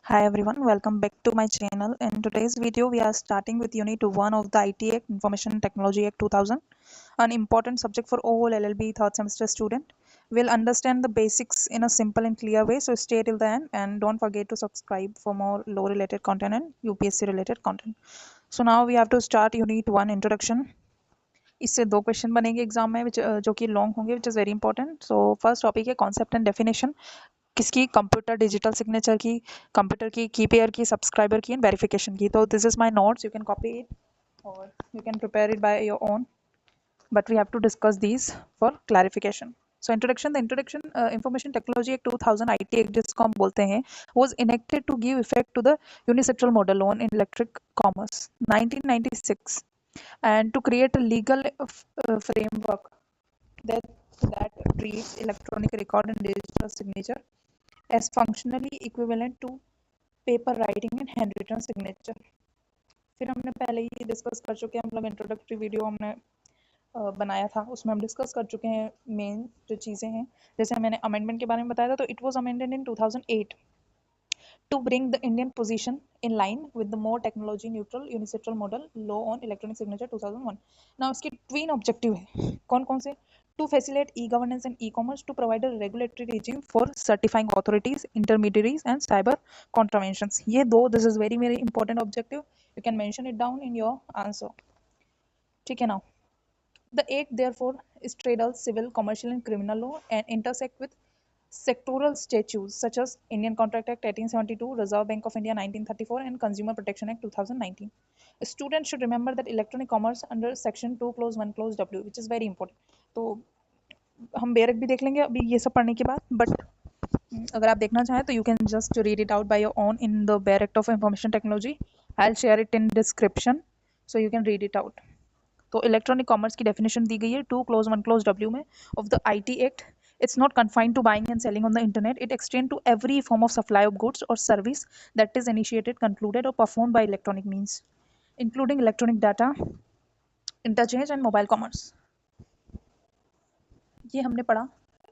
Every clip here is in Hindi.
Hi everyone, welcome back to my channel. In today's video, we are starting with Unit 1 of the IT Act, Information Technology Act 2000, an important subject for all LLB third semester student. We'll understand the basics in a simple and clear way, so stay till the end and don't forget to subscribe for more law related content and UPSC related content. So now we have to start Unit 1 Introduction. इससे दो क्वेश्चन बनेंगे एग्जाम में जो कि लॉन्ग होंगे which is very important. So first topic है कॉन्सेप्ट एंड डेफिनेशन. किसकी? कंप्यूटर डिजिटल सिग्नेचर की, कंप्यूटर की, कीपेयर की, सब्सक्राइबर की एंड वेरिफिकेशन की. तो this is my notes, you can copy it और you can prepare it by your own, but we have to discuss these for clarification. So introduction, the introduction information technology act 2000 IT act जिसको हम बोलते हैं was enacted to give effect to the unilateral model loan in electric commerce 1996 and to create a legal framework that treats electronic record and digital signature as functionally equivalent to paper writing and handwritten signature. फिर हमने पहले ही डिस्कस कर चुके हैं, हम लोग इंट्रोडक्टरी वीडियो हमने बनाया था, उसमें हम डिस्कस कर चुके हैं मेन जो चीज़ें हैं. जैसे मैंने अमेंडमेंट के बारे में बताया था, तो it was amended in 2008 to bring the Indian position in line with the more technology neutral unilateral model law on electronic signature 2001. Now इसके twin objective है, कौन कौन से? To facilitate e-governance and e-commerce, to provide a regulatory regime for certifying authorities, intermediaries and cyber contraventions. ये दो, this is very very important objective, you can mention it down in your answer. ठीक है. Now the act therefore straddles civil, commercial and criminal law and intersect with sectoral statutes such as Indian Contract Act 1872, Reserve Bank of India 1934 and Consumer Protection Act 2019. A student should remember that electronic commerce under section 2 clause 1 clause W, which is very important. तो हम बेरक भी देख लेंगे अभी ये सब पढ़ने के बाद, बट अगर आप देखना चाहें तो you can just read it out by your own in the bare act of information technology. I will share it in description so you can read it out. तो इलेक्ट्रॉनिक कॉमर्स की डेफिनेशन दी गई है 2 clause 1 clause W में of the IT act. It's not confined to buying and selling on the internet. It extends to every form of supply of goods or service that is initiated, concluded or performed by electronic means, including electronic data, interchange and mobile commerce. ये हमने पढ़ा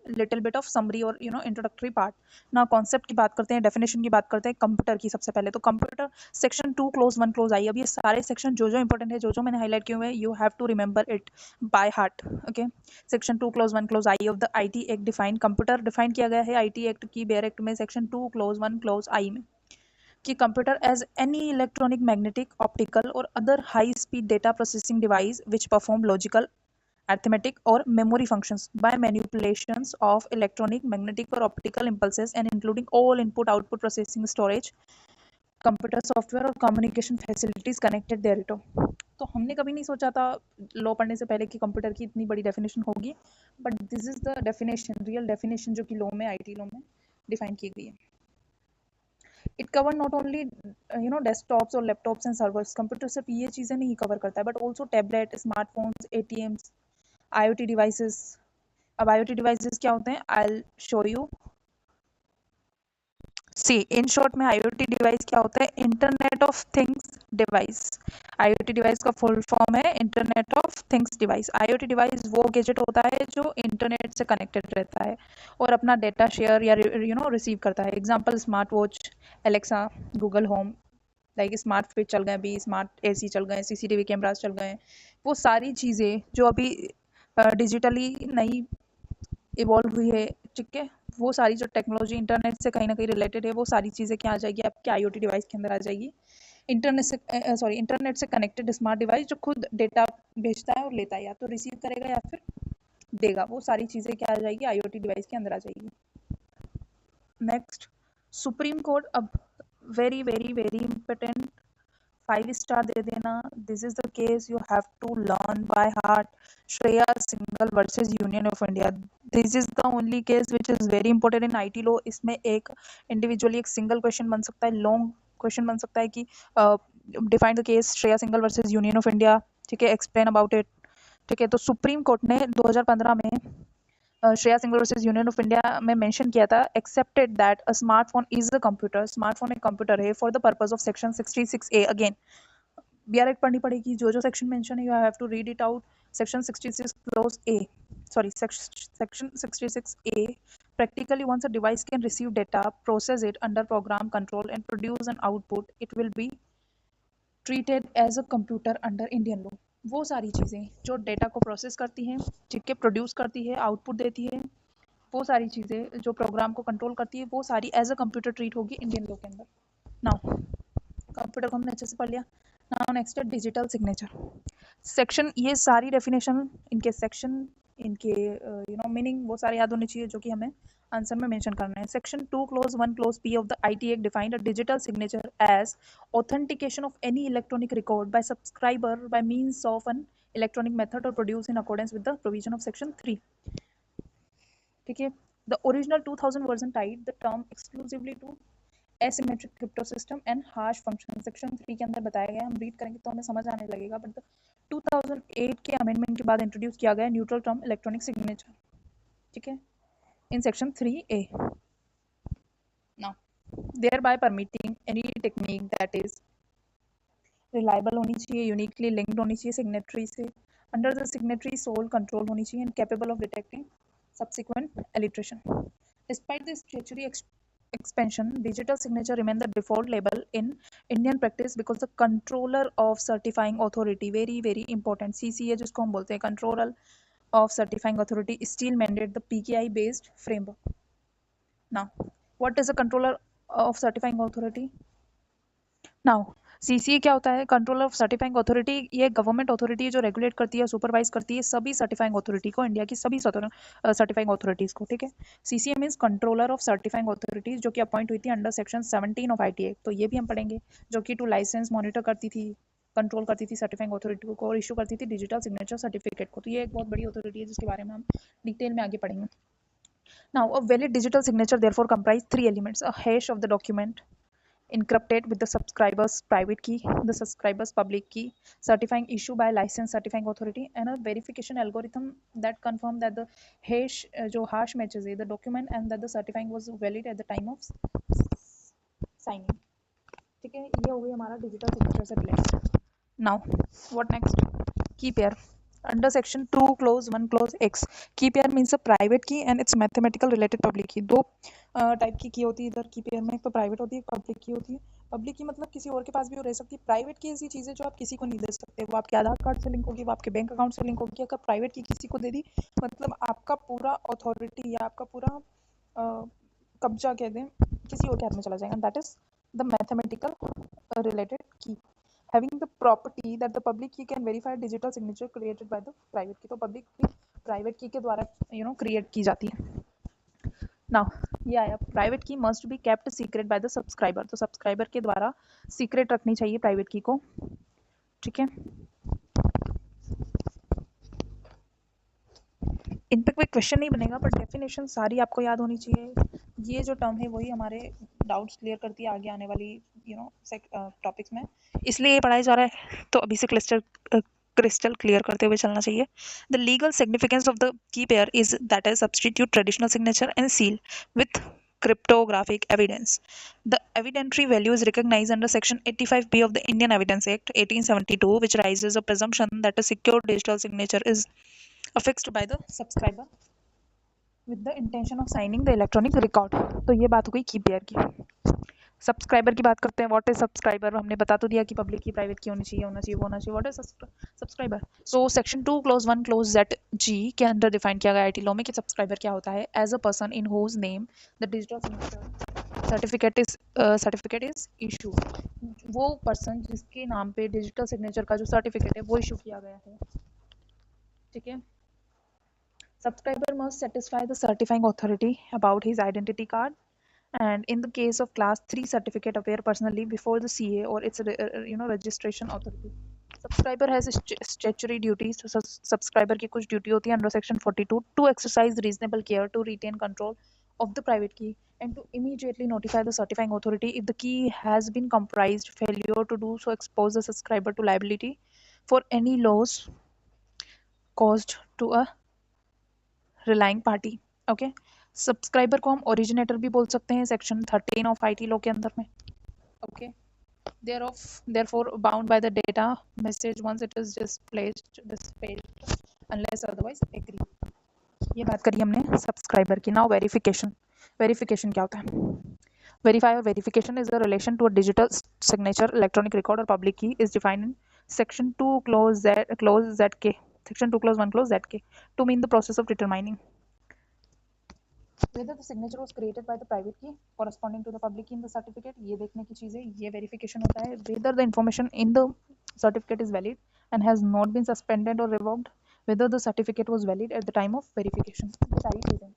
लिटिल बिट ऑफ समरी और इंट्रोडक्टरी पार्ट. ना कॉन्सेप्ट की बात करते हैं, डेफिनेशन की बात करते हैं, कंप्यूटर की. सबसे पहले तो कंप्यूटर सेक्शन 2 clause 1 clause आई. अब ये सारे सेक्शन जो इंपॉर्टेंट है, जो मैंने हाईलाइट किए हुए हैं, you have to remember it by heart. Okay. Section 2 clause 1 clause I of the IT act define computer define किया गया है IT एक्ट की बेयर एक्ट में सेक्शन 2 clause 1 clause आई में कि computer as any electronic, magnetic, optical और other high speed data processing device which perform logical, arithmetic or memory functions by manipulations of electronic, magnetic or optical impulses and including all input output processing, storage, computer software और कम्युनिकेशन फैसिलिटीज कनेक्टेड देयरटो. तो हमने कभी नहीं सोचा था लॉ पढ़ने से पहले कि कंप्यूटर की इतनी बड़ी डेफिनेशन होगी, but this is the definition, real definition जो कि लॉ में, IT लॉ में डिफाइन की गई है. It cover not only desktops और लैपटॉप्स एंड सर्वर्स. कंप्यूटर सिर्फ ये चीज़ें नहीं कवर करता है, but also tablet, smartphones, ATMs, IoT devices. अब IoT डिवाइसेस क्या होते हैं? I will show you. See in short में IoT डिवाइस क्या होता है? Internet of things device. IoT device का फुल फॉर्म है internet of things device. IoT device वो गैजेट होता है जो इंटरनेट से कनेक्टेड रहता है और अपना डेटा शेयर या रिसीव करता है. Example smart watch, Alexa, Google home, like smart fridge चल गए, अभी स्मार्ट AC चल गए, CCTV कैमराज चल गए. वो सारी चीज़ें जो अभी डिजिटली नई इवॉल्व हुई है, ठीक है, वो सारी जो टेक्नोलॉजी इंटरनेट से कहीं ना कहीं रिलेटेड है, वो सारी चीज़ें क्या आ जाएगी आपके IoT डिवाइस के अंदर आ जाएगी. इंटरनेट से कनेक्टेड स्मार्ट डिवाइस जो खुद डेटा भेजता है और लेता है, या तो रिसीव करेगा या फिर देगा, वो सारी चीज़ें क्या आ जाएगी? IoT डिवाइस के अंदर आ जाएगी. Next, supreme court. अब very very very important, 5 star दे देना. This is the case you have to learn by heart. Shreya Singhal versus union of India. This is the only case which is very important in IT law. इसमें एक इंडिविजुअली एक सिंगल क्वेश्चन बन सकता है, लॉन्ग क्वेश्चन बन सकता है कि define the case Shreya Singhal versus union of India. ठीक है, एक्सप्लेन अबाउट इट. ठीक है, तो सुप्रीम कोर्ट ने 2015 में Shreya Singhal versus union of India में मेंशन किया था, accepted that a smartphone is a computer. Smartphone एक कंप्यूटर है for the purpose of section 66A. Again BR act पढ़नी पड़ेगी, जो सेक्शन मेंशन है you have to read it out. Section 66 clause A. section 66A, practically once a device can receive data, process it under program control and produce an output, it will be treated as a computer under Indian law. वो सारी चीज़ें जो डेटा को प्रोसेस करती हैं, ठीक है, प्रोड्यूस करती है, आउटपुट देती है, वो सारी चीज़ें जो प्रोग्राम को कंट्रोल करती है, वो सारी एज अ कंप्यूटर ट्रीट होगी इंडियन लॉ के अंदर. नाउ कंप्यूटर को हमने अच्छे से पढ़ लिया. नाउ नेक्स्ट है डिजिटल सिग्नेचर. सेक्शन, ये सारी डेफिनेशन, इनके सेक्शन, इनके मीनिंग, वो सारे याद होने चाहिए जो कि हमें आंसर में मेंशन करना है. Section 2 close 1 close P of the IT Act defined a digital signature as authentication of any electronic record by subscriber by means of an electronic method or produced in accordance with the provision of section 3. ठीक है. The original 2000 version tied the term exclusively to asymmetric crypto system and hash function. Section 3 के अंदर बताया गया, हम रीड करेंगे तो हमें समझ आने लगेगा. बट 2008 के अमेंडमेंट के बाद इंट्रोड्यूस किया गया न्यूट्रल टर्म इलेक्ट्रॉनिक सिग्नेचर. ठीक है, in section 3A. Now thereby permitting any technique that is reliable होनी चाहिए, यूनिकली लिंक्ड होनी चाहिए सिग्नेटरी से, under the signatory sole control होनी चाहिए, and capable of detecting subsequent alliteration. Despite this statutory expansion, digital signature remain the default label in Indian practice because the controller of certifying authority, very very important, CCA जिसको हम बोलते हैं, controller of certifying authority, still mandate the PKI based framework. Now, what is a controller of certifying authority? Now, CCA क्या होता है? Controller of certifying authority. ये गवर्नमेंट अथॉरिटी जो रेगुलेट करती है, सुपरवाइज करती है सभी सर्टिफाइंग अथॉरिटी को, इंडिया की सभी सर्टिफाइंग अथॉरिटीज को. ठीक है, CCA means controller of certifying authorities, जो कि अपॉइंट हुई थी under section 17 of IT act. तो ये भी हम पढ़ेंगे, जो कि टू लाइसेंस मॉनिटर करती थी, कंट्रोल करती थी सर्टिफाइंग अथॉरिटी को और इशू करती थी डिजिटल सिग्नेचर सर्टिफिकेट को. तो ये एक बहुत बड़ी अथॉरिटी है जिसके बारे में हम डिटेल में आगे पढ़ेंगे. Now, a valid digital signature therefore comprise 3 elements: a hash of the document encrypted with the subscriber's private key, the subscriber's public key, certifying issue by licensed certifying authority, and a verification algorithm that confirm that the hash जो hash matches है the document and that the certifying was valid at the time of signing. ठीक है, ये हो गई हमारा digital signature से related. Now, what next? Key pair. Under section 2 clause 1 clause X, key pair means a private key and its mathematical related public key. दो टाइप की होती है इधर की पेयर में, एक तो प्राइवेट होती है, पब्लिक की होती है. पब्लिक की मतलब किसी और के पास भी रह सकती है. प्राइवेट की ऐसी चीज़ है जो आप किसी को नहीं दे सकते, वो आपके आधार कार्ड से लिंक होगी, वो आपके बैंक अकाउंट से लिंक होगी. अगर प्राइवेट की किसी को दे दी मतलब आपका पूरा अथॉरिटी या आपका पूरा कब्जा कह दें किसी और के हाथ में चला जाएगा. That is the mathematical related की, having the property that the public key can verify digital signature created by the private key. तो public key private key के द्वारा create की जाती है. Now, ये आया प्राइवेट की must be kept secret by the subscriber. तो सब्सक्राइबर के द्वारा सीक्रेट रखनी चाहिए प्राइवेट की को. ठीक है, इन पे कोई क्वेश्चन नहीं बनेगा पर डेफिनेशन सारी आपको याद होनी चाहिए. ये जो टर्म है वही हमारे डाउट्स क्लियर करती है आगे आने वाली टॉपिक्स में, इसलिए ये पढ़ाया जा रहा है. तो अभी से क्रिस्टल क्लियर करते हुए चलना चाहिए. The legal significance of the key pair is that is substitute traditional signature and seal with cryptographic evidence. The evidentiary value is recognized under section 85B of the Indian Evidence Act 1872, which raises a presumption that a secure digital signature is affixed by the subscriber with the intention of signing the electronic record. तो ये बात हो गई की पेयर की. सब्सक्राइबर की बात करते हैं. What is subscriber? हमने बता तो दिया कि पब्लिक की प्राइवेट की होनी चाहिए, होना चाहिए, वो होना चाहिए. What is subscriber? So section 2 close 1 close ZG के अंदर डिफाइन किया गया IT लॉ में कि सब्सक्राइबर क्या होता है. As a person in whose name the digital certificate is issue. वो पर्सन जिसके नाम पे डिजिटल सिग्नेचर का जो सर्टिफिकेट है वो इशू किया गया है. ठीक है, subscriber must satisfy the certifying authority about his identity card, and in the case of class 3 certificate appear personally before the CA or its registration authority. Subscriber has statutory duties. So subscriber की कुछ ड्यूटी होती है under section 42 to exercise reasonable care to retain control of the private key and to immediately notify the certifying authority if the key has been compromised. Failure to do so expose the subscriber to liability for any loss caused to a relying party. Okay, subscriber को हम ओरिजिनेटर भी बोल सकते हैं सेक्शन 13 ऑफ IT लॉ के अंदर में. Okay, therefore bound by the data message once it is displayed unless otherwise agreed. ये बात करी हमने सब्सक्राइबर की। Now verification. वेरिफिकेशन क्या होता है? Verify or verification is a relation to a digital signature, electronic record, or public key is defined in Section 2 clause ZK. Section 2 clause 1 clause ZK to mean the process of determining whether the signature was created by the private key corresponding to the public key in the certificate. ये देखने की चीज़ है, ये verification होता है. Whether the information in the certificate is valid and has not been suspended or revoked. Whether the certificate was valid at the time of verification. ये सारी चीज़ें.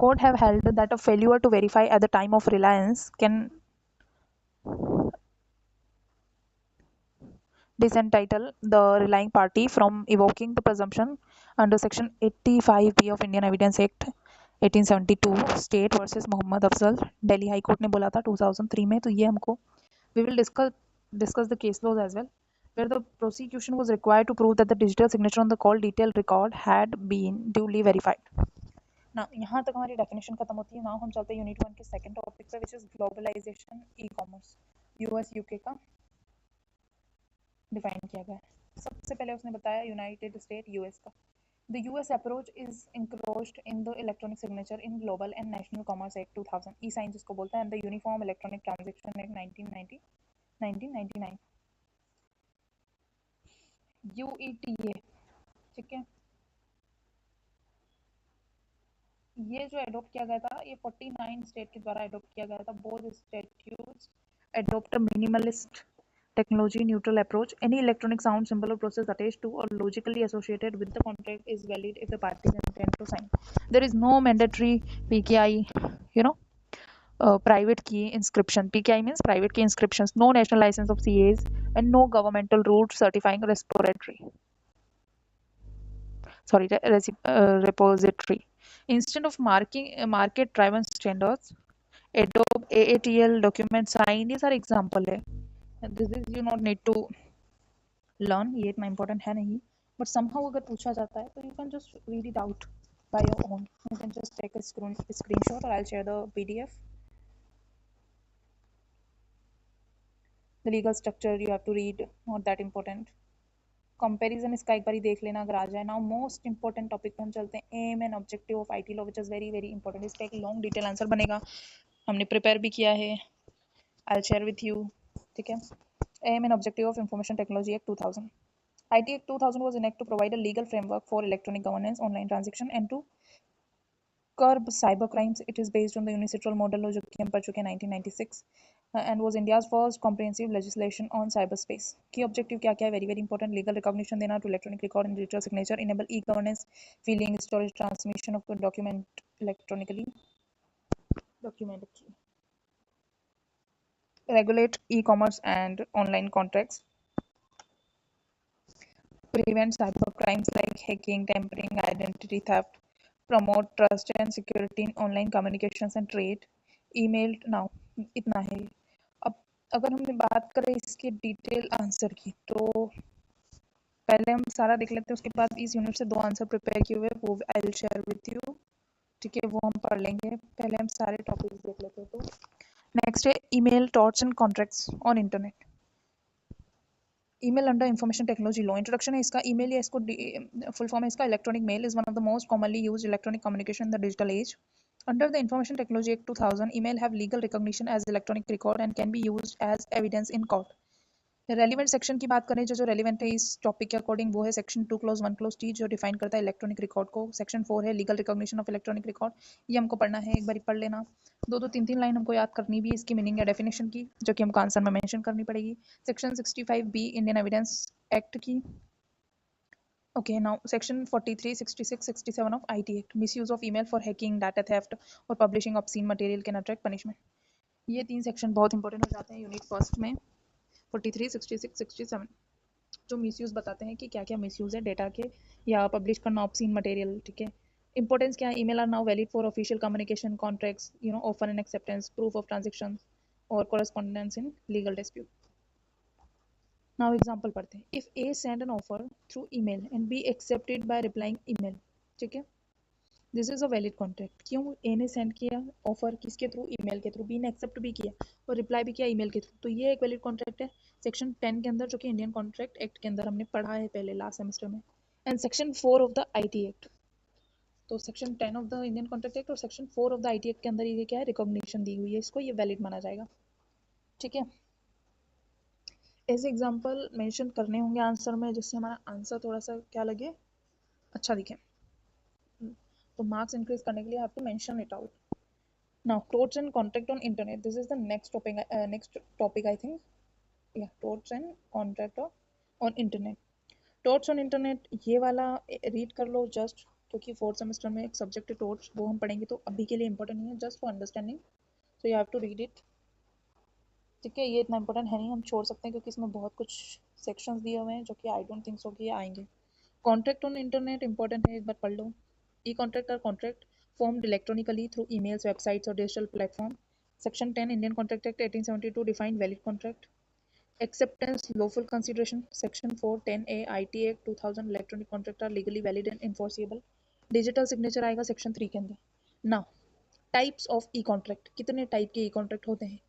Court have held that a failure to verify at the time of reliance can disentitle the relying party from evoking the presumption under Section 85B of Indian Evidence Act 1872 State versus Mohammad Afzal. Delhi High Court ने बोला था 2003 में. तो ये हमको we will discuss the case laws as well, where the prosecution was required to prove that the digital signature on the call detail record had been duly verified. ना यहाँ तक हमारी डेफिनेशन खत्म होती है. नाउ हम चलते हैं यूनिट 1 के सेकंड टॉपिक पे, which is globalisation e commerce. US UK का डिफाइन किया गया है. सबसे पहले उसने बताया यूनाइटेड स्टेट यूएस का. The US approach is encroached in the electronic signature in Global and National Commerce Act 2000, e-sign जिसको बोलता है, and the Uniform Electronic Transaction Act 1999. UETA, ठीक है. ये जो एडॉप्ट किया गया था, ये 49 स्टेट के द्वारा एडॉप्ट किया गया था. Both statutes adopt a minimalist technology neutral approach. Any electronic sound, symbol or process attached to or logically associated with the contract is valid if the parties intend to sign. There is no mandatory PKI, private key inscription. PKI means private key inscriptions. No national license of CAs and no governmental route certifying repository. Instead of market driven standards, Adobe AATL document sign, these are example है. This is you not need to learn, ये इतना important है नहीं, but somehow अगर पूछा जाता है तो you can just read it out by your own. You can just take a screenshot or I'll share the PDF. The legal structure you have to read, not that important. Comparison इसका एक बार देख लेना अगर आ जाए. नाउ मोस्ट इंपॉर्टेंट टॉपिक पे हम चलते हैं, aim and objective of IT law, which is very very important. इसका एक लॉन्ग डिटेल आंसर बनेगा, हमने प्रिपेयर भी किया है. I will share with you, ठीक है. Aim and objective of information technology act 2000. IT Act 2000 was enacted to provide a legal framework for electronic governance, online transaction, and to curb cyber crimes. It is based on the UNICITRAL model जो कि हम पढ़ चुके हैं 1996, and was India's first comprehensive legislation on cyberspace. Key objective क्या क्या है? Very very important. Legal recognition देना to electronic record and digital signature. Enable e-governance, filing, storage, transmission of document electronically. Regulate e-commerce and online contracts. Prevent cyber crimes like hacking, tampering, identity theft. Promote trust and security in online communications and trade. Email. Now इतना है. अब अगर हम बात करें इसके डिटेल आंसर की, तो पहले हम सारा देख लेते हैं, उसके बाद इस यूनिट से 2 आंसर प्रिपेयर किए हुए, वो आई विल शेयर विथ यू, ठीक है. वो हम पढ़ लेंगे. पहले हम सारे टॉपिक्स देख लेते हैं. तो नेक्स्ट है email, torts and contracts on internet. Email under information technology law. Introduction है इसका. ईमेल या इसको फुल फॉर्म है इसका electronic mail is one of the most commonly used electronic communication in the digital age. Under the Information Technology Act 2000, email have legal recognition as electronic record and can be used as evidence in court. Relevant section की बात करें, जो रेलिवेंट है इस टॉपिक के अकॉर्डिंग, वो है सेक्शन 2 क्लोज 1 क्लोज टी, जो डिफाइन करता है इलेक्ट्रॉनिक रिकॉर्ड को. सेक्शन 4 है legal recognition of electronic record. ये हमको पढ़ना है, एक बार पढ़ लेना. 2-2 3-3 लाइन हमको याद करनी भी इसकी मीनिंग या डेफिनेशन की, जो कि हमको आंसर में मेंशन करनी पड़ेगी. Section 65B Indian evidence act की. Okay, now section 43, 66, 67 of IT Act. Misuse of email for hacking, data theft or publishing obscene material can attract punishment. ये 3 सेक्शन बहुत इंपॉर्टेंट हो जाते हैं यूनिट फर्स्ट में. 43, 66, 67 जो मिसयूज बताते हैं कि क्या क्या मिसयूज है डेटा के या पब्लिश करना ऑब्सीन मटेरियल, ठीक है. इंपॉर्टेंस क्या है? Email are now valid for official communication, contracts, offer and acceptance, proof of transaction और correspondence in legal dispute. Now example पढ़ते हैं. If A send an offer through email and B accepted by replying email, ठीक है. This is a valid contract. क्यों? A ने सेंड किया ऑफर किसके थ्रू? ईमेल के थ्रू. B ने एक्सेप्ट भी किया और रिप्लाई भी किया ईमेल के थ्रू. तो ये एक वैलिड कॉन्ट्रैक्ट है. सेक्शन 10 के अंदर, जो कि इंडियन कॉन्ट्रैक्ट एक्ट के अंदर हमने पढ़ा है पहले लास्ट सेमेस्टर में. And section 4 of the IT act. तो section 10 of the Indian contract act और section 4 of the IT act के अंदर ये क्या है, रिकॉग्निशन दी हुई है, इसको ये वैलिड माना जाएगा। ठीक है, ऐसे एग्जांपल मेंशन करने होंगे आंसर में जिससे हमारा आंसर थोड़ा सा क्या लगे, अच्छा दिखे। तो मार्क्स इंक्रीज करने के लिए have to mention it out. Now torts and contract on internet, this is the next topic I think. Yeah, torts and contract on internet। torts on internet ये वाला रीड कर लो जस्ट, क्योंकि फोर्थ सेमेस्टर में एक सब्जेक्ट है torts, वो हम पढ़ेंगे, तो अभी के लिए इंपॉर्टेंट नहीं है, just for understanding, so you have to read it. ठीक है, ये इतना इंपॉर्टेंट है नहीं, हम छोड़ सकते हैं क्योंकि इसमें बहुत कुछ सेक्शंस दिए हुए हैं जो कि आई डोंट थिंक सो कि आएंगे। कॉन्ट्रैक्ट ऑन इंटरनेट इंपॉर्टेंट है, एक बार पढ़ लो। ई कॉन्ट्रैक्ट और contract formed electronically through emails, websites, or digital platform. Section 10 Indian Contract Act 1872 defined valid contract. Acceptance, lawful consideration. Section 4 10A IT Act 2000 electronic contract are legally valid and enforceable. Digital signature आएगा section 3 के अंदर। Now types of e-contract, कितने टाइप के e-contract होते हैं?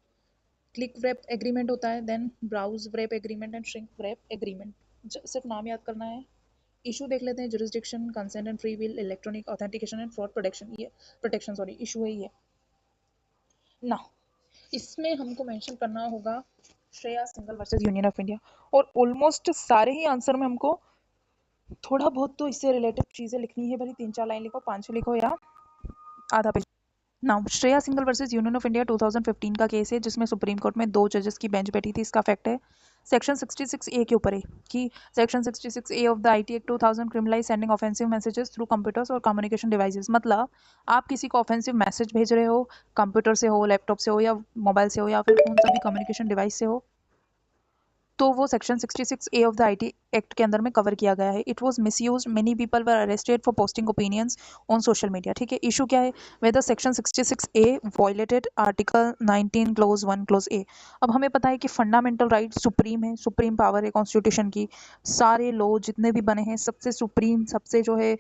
क्लिक wrap एग्रीमेंट होता है, then browse wrap agreement and shrink wrap agreement. सिर्फ नाम याद करना है। इशू देख लेते हैं, jurisdiction, consent and free will, electronic authentication and fraud protection, ये प्रोटेक्शन सॉरी इशू है ये ना। इसमें हमको मेंशन करना होगा Shreya Singhal versus union of India, और ऑलमोस्ट सारे ही आंसर में हमको थोड़ा बहुत तो इससे रिलेटेड चीज़ें लिखनी है, भले 3-4 लाइन लिखो, 5 लिखो या आधा page. Now Shreya Singhal versus union of India 2015 का केस है जिसमें सुप्रीम कोर्ट में 2 जजेस की बेंच बैठी थी। इसका फैक्ट है सेक्शन 66A के ऊपर है कि section 66A of the IT act 2000 criminalise sending offensive messages through computers और कम्युनिकेशन डिवाइसेस। मतलब आप किसी को ऑफेंसिव मैसेज भेज रहे हो, कंप्यूटर से हो, लैपटॉप से हो, या मोबाइल से हो, या फिर कौन सा भी कम्युनिकेशन डिवाइस से हो, तो वो section 66A of the IT act के अंदर में कवर किया गया है। It was misused, many people were arrested for posting opinions on social media. ठीक है, इशू क्या है, whether section 66A violated article 19 clause 1 clause A. अब हमें पता है कि फंडामेंटल राइट सुप्रीम है, सुप्रीम पावर है कॉन्स्टिट्यूशन की, सारे लॉ जितने भी बने हैं सबसे सुप्रीम, सबसे जो है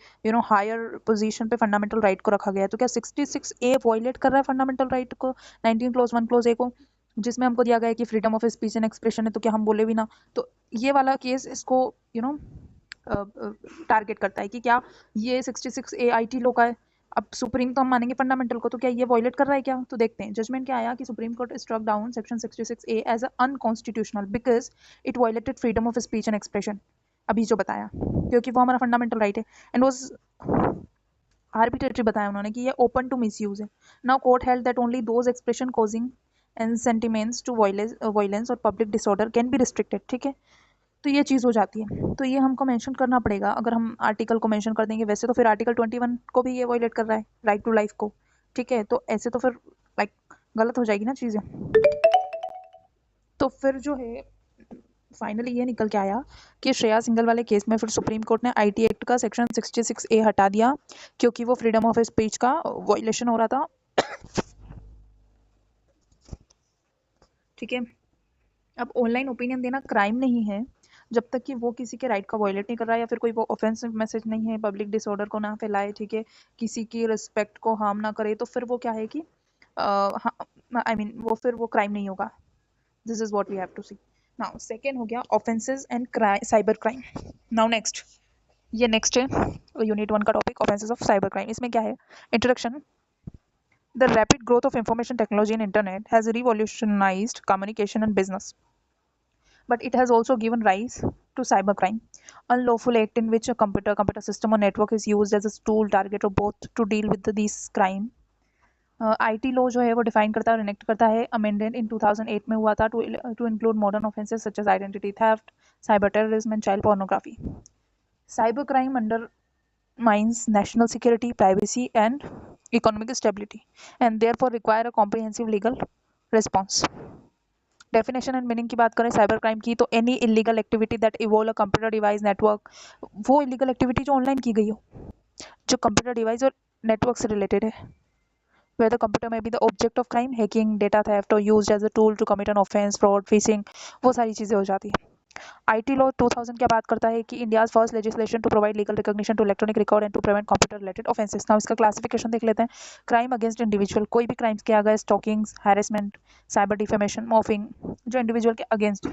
हायर पोजीशन पे फंडामेंटल राइट को रखा गया है। तो क्या 66A वायलेट कर रहा है फंडामेंटल राइट को, 19 क्लोज 1 क्लोज ए को, जिसमें हमको दिया गया है कि freedom of speech and expression है, तो क्या हम बोले भी ना। तो ये वाला केस इसको टारगेट करता है कि क्या ये 66A आईटी लो का है। अब सुप्रीम तो हम मानेंगे फंडामेंटल को, तो क्या ये वॉयलेट कर रहा है क्या। तो देखते हैं जजमेंट क्या आया कि supreme court struck down section 66A as unconstitutional because it violated freedom of speech and expression. अभी जो बताया, क्योंकि वो हमारा फंडामेंटल राइट है, एंड वॉज आर्बिट्रेटरी बताया उन्होंने कि ये ओपन टू मिसयूज है। Now court held that only those expression causing and sentiments to violence और public disorder can be restricted. ठीक है, तो ये चीज़ हो जाती है, तो ये हमको मेंशन करना पड़ेगा। अगर हम आर्टिकल को मेंशन कर देंगे, वैसे तो फिर आर्टिकल 21 को भी ये वायलेट कर रहा है, राइट टू लाइफ को। ठीक है, तो ऐसे तो फिर लाइक गलत हो जाएगी ना चीज़ें। तो फिर जो है फाइनली ये निकल के आया कि श्रेया सिंगल वाले केस में फिर सुप्रीम कोर्ट ने आईटी एक्ट का सेक्शन 66A हटा दिया क्योंकि वो फ्रीडम ऑफ स्पीच का वायलेशन हो रहा था। ठीक है, अब ऑनलाइन ओपिनियन देना क्राइम नहीं है जब तक कि वो किसी के राइट का वायलेट नहीं कर रहा है, या फिर कोई वो ऑफेंसिव मैसेज नहीं है, पब्लिक डिसऑर्डर को ना फैलाए, ठीक है, किसी की रिस्पेक्ट को हार्म ना करे, तो फिर वो क्या है कि आई मीन वो फिर वो क्राइम नहीं होगा। This is what we have to see. Now second हो गया offences and cyber crime. Now next, ये नेक्स्ट है यूनिट 1 का topic, offences of cyber crime. इसमें क्या है, introduction. The rapid growth of information technology and internet has revolutionized communication and business, but it has also given rise to cybercrime, unlawful act in which a computer system or network is used as a tool, target or both to deal with these crime. IT law जो है वो डिफाइन करता है और इनेक्ट करता है, अमेंडेड इन 2008 में हुआ था to include modern offences such as identity theft, cyber terrorism and child pornography. Cyber crime undermines national security, privacy and economic stability and therefore require a comprehensive legal response. Definition and meaning की बात करें साइबर क्राइम की, तो any illegal activity that evolve a computer device network, वो इलीगल एक्टिविटी जो ऑनलाइन की गई हो, जो कंप्यूटर डिवाइस और नेटवर्क से रिलेटेड है, where the computer may be the object of crime, hacking, data theft or used as a tool to commit an offense, fraud, phishing, वो सारी चीज़ें हो जाती है। आईटी लॉ 2000 क्या बात करता है कि India's first legislation to provide legal recognition to electronic record and to prevent computer related offences. Now इसका क्लासिफिकेशन देख लेते हैं। क्राइम अगेंस्ट इंडिविजुअल, कोई भी क्राइम्स किया गया, stalking, harassment, cyber defamation, morphing, जो इंडिविजुअल के अगेंस्ट।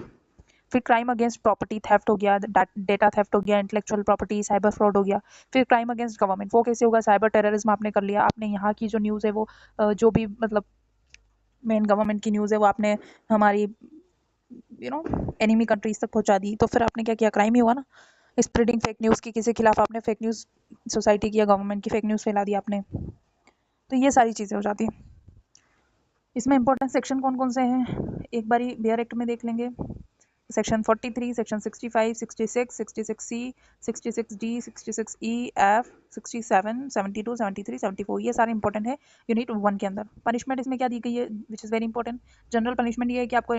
फिर क्राइम अगेंस्ट प्रॉपर्टी थेफ्ट हो गया, डेटा थेफ्ट हो गया, इंटेलेक्चुअल प्रॉपर्टी, साइबर फ्रॉड हो गया। फिर क्राइम अगेंस्ट गवर्नमेंट, वो कैसे होगा? साइबर टेररिज्म आपने कर लिया, आपने यहाँ की जो न्यूज़ है वो जो भी मतलब मेन गवर्नमेंट की न्यूज़ है वो आपने हमारी एनिमी कंट्रीज तक पहुंचा दी, तो फिर आपने क्या किया? क्राइम ही हुआ ना। स्प्रेडिंग फेक न्यूज़ की, किसी के खिलाफ आपने फेक न्यूज़ सोसाइटी की या गवर्नमेंट की फेक न्यूज़ फैला दी आपने, तो ये सारी चीज़ें हो जाती हैं। इसमें इंपॉर्टेंट सेक्शन कौन कौन से हैं एक बारी बेयर एक्ट में देख लेंगे। Section 43, section 65, 66, 66C, 66D, 66E, F, 67, 72, 73, 74, ये सारे इंपॉर्टेंट है यूनिट 1 के अंदर। पनिशमेंट इसमें क्या दी गई है विच is very important. General punishment ये है कि आपको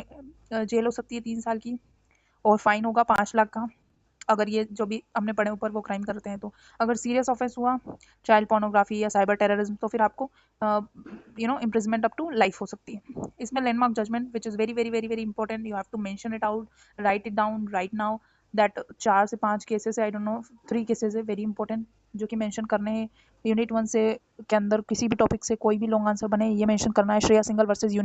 जेल हो सकती है 3 साल की, और फाइन होगा 5 लाख का, अगर ये जो भी हमने पढ़े ऊपर वो क्राइम करते हैं तो। अगर सीरियस ऑफेंस हुआ, चाइल्ड पोर्नोग्राफी या साइबर टेररिज्म, तो फिर आपको इम्प्रिजमेंट अप टू लाइफ हो सकती है। इसमें landmark judgement which is very very very very important, you have to mention it out, write it down right now, that 4 से 5 केसेस है, आई डोंट नो 3 केसेस है वेरी इंपॉर्टेंट जो कि मेंशन करने हैं यूनिट 1 से के अंदर। किसी भी टॉपिक से कोई भी लॉन्ग आंसर बने ये मेंशन करना है। Shreya single versus